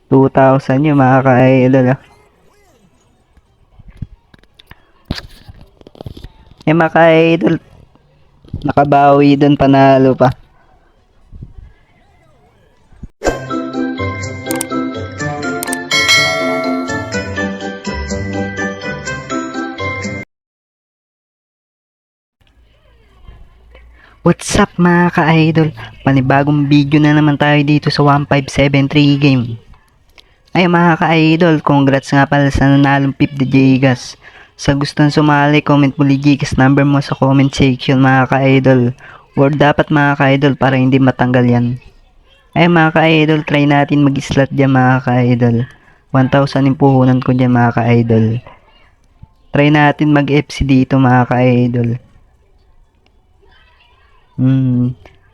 2,000 yung mga ka-idol. Mga ka-idol, nakabawi doon, panalo pa. What's up mga ka-idol? Panibagong video na naman tayo dito sa 1573 game. Ay mga ka-idol, congrats nga pala sa nanalong 50 gigas. Sa gustong sumali, comment mo gigas number mo sa comment section mga ka-idol. Or dapat mga ka-idol para hindi matanggal yan. Ay mga ka-idol, try natin mag-slot dyan mga ka-idol. 1,000 yung puhunan ko dyan mga ka-idol. Try natin mag-FC dito mga ka-idol.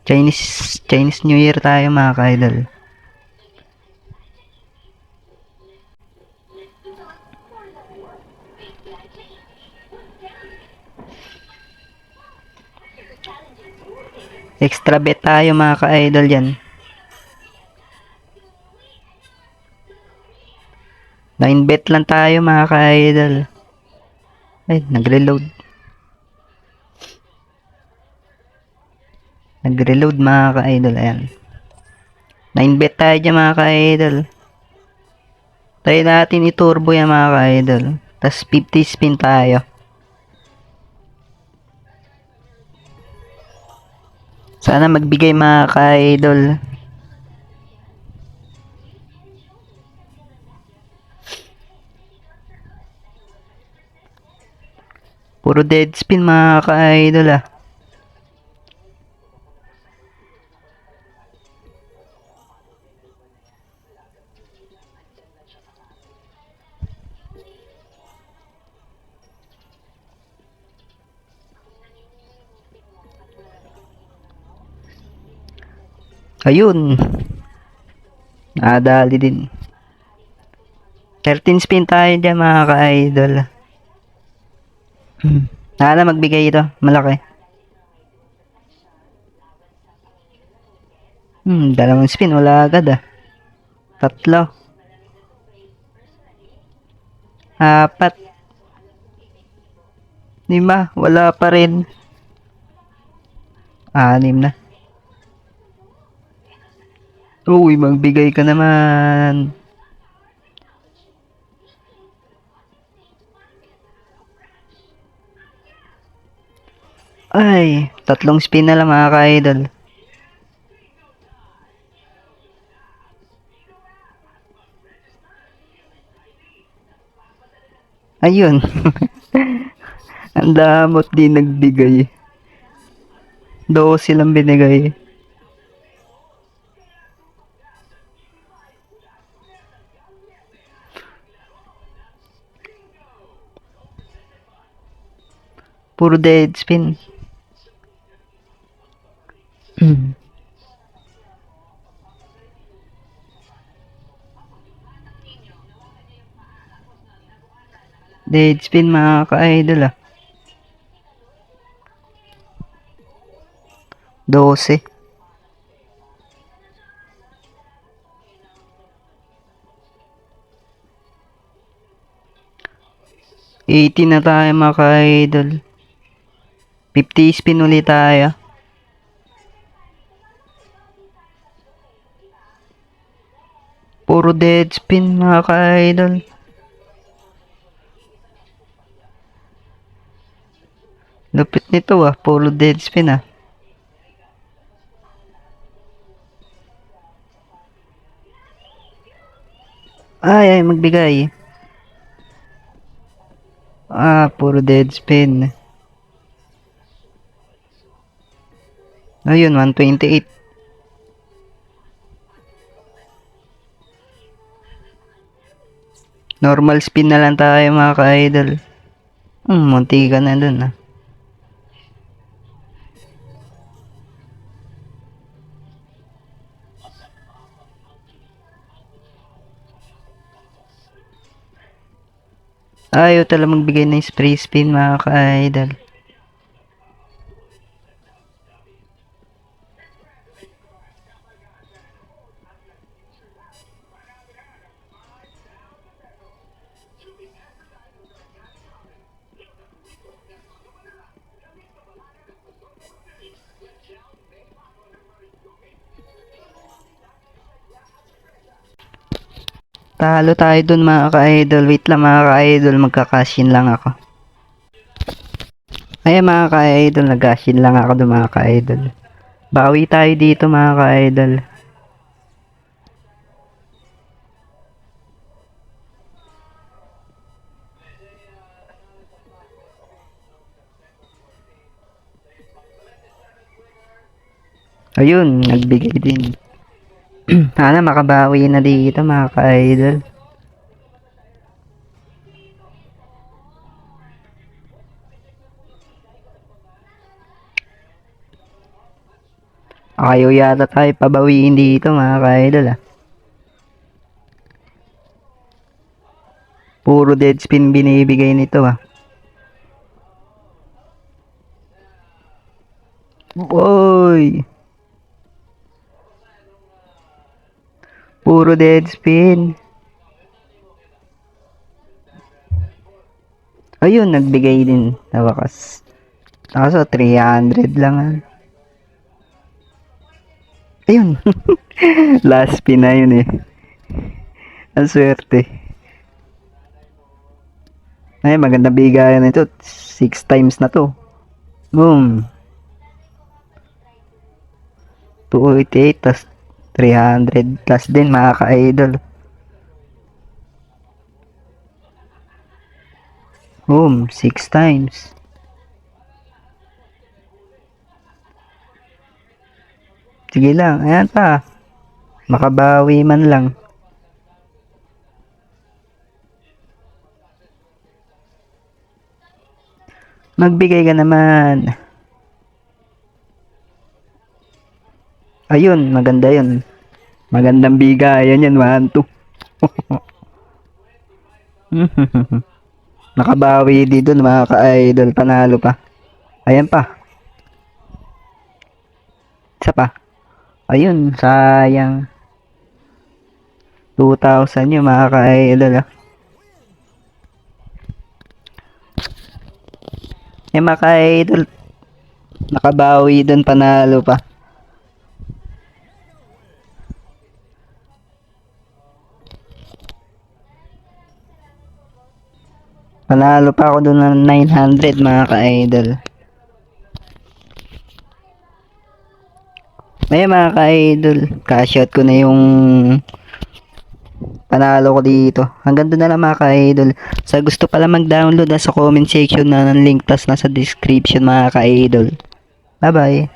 Chinese New Year tayo mga ka-idol. Extra bet tayo mga ka-idol yan. 9 bet lang tayo mga ka-idol. Ay, nagre-load. Nagre-load mga ka-idol. Ayan. 9 bet tayo dyan mga ka-idol. Try natin i-turbo yan mga ka-idol. Tapos 50 spin tayo. Sana magbigay mga ka-idol. Puro dead spin mga ka-idol ah. Ayun. Nadali din. 13 spin tayo dyan mga ka-idol. Sana magbigay ito. Malaki. Dalawang spin. Wala agad ah. 3. 4. 5. Wala pa rin. 6 na. Uy, magbigay ka naman. Ay, 3 spin na lang mga ka-idol. Ayun. Ang damot din nagbigay. 12 lang binigay. Puro dead spin. Dead spin mga ka-idol ah. 12. 18 na tayo mga ka-idol. 50 spin ulit tayo. Puro dead spin mga ka-idol. Lupit nito ah. Puro dead spin ah. Ay, magbigay. Puro dead spin. Ayun, 128. Normal spin na lang tayo mga ka-idol. Munti ka na dun ah. Ayaw talaga magbigay ng spray spin mga ka-idol. Talo tayo dun mga ka-idol. Wait lang mga ka-idol, magka-cash-in lang ako. Ayan mga ka-idol, nag-cash-in lang ako dun mga ka-idol. Bawi tayo dito mga ka-idol. Ayun, nagbigay din. Sana makabawi na dito mga ka-idol. Ayaw yata tayo pabawiin dito mga ka-idol ah. Puro dead spin binibigay nito ah. Boy! Puro dead spin. Ayun, nagbigay din sa wakas. Kaso 300 lang ah. Ayun. Last spin na yun eh. Ang swerte. Ay, maganda bigayan ito. 6 times na to. Boom. 288 plus 300 plus din mga ka-idol. Boom. 6 times. Sige lang. Ayan pa. Makabawi man lang. Magbigay ka naman. Ayun, maganda yun. Magandang bigayan yan, 1, 2. Nakabawi dito mga ka-idol, panalo pa. Ayan pa. Isa pa. Ayun, sayang. 2,000 yun mga ka-idol ah. Mga ka-idol, nakabawi dun, panalo pa. Panalo pa ako dun ng 900 mga ka-idol. Ngayon mga ka-idol, cash out ko na yung panalo ko dito. Hanggang doon na lang mga ka-idol. Sa gusto pala mag-download, sa comment section na ng link, tas nasa description mga ka-idol. Bye bye.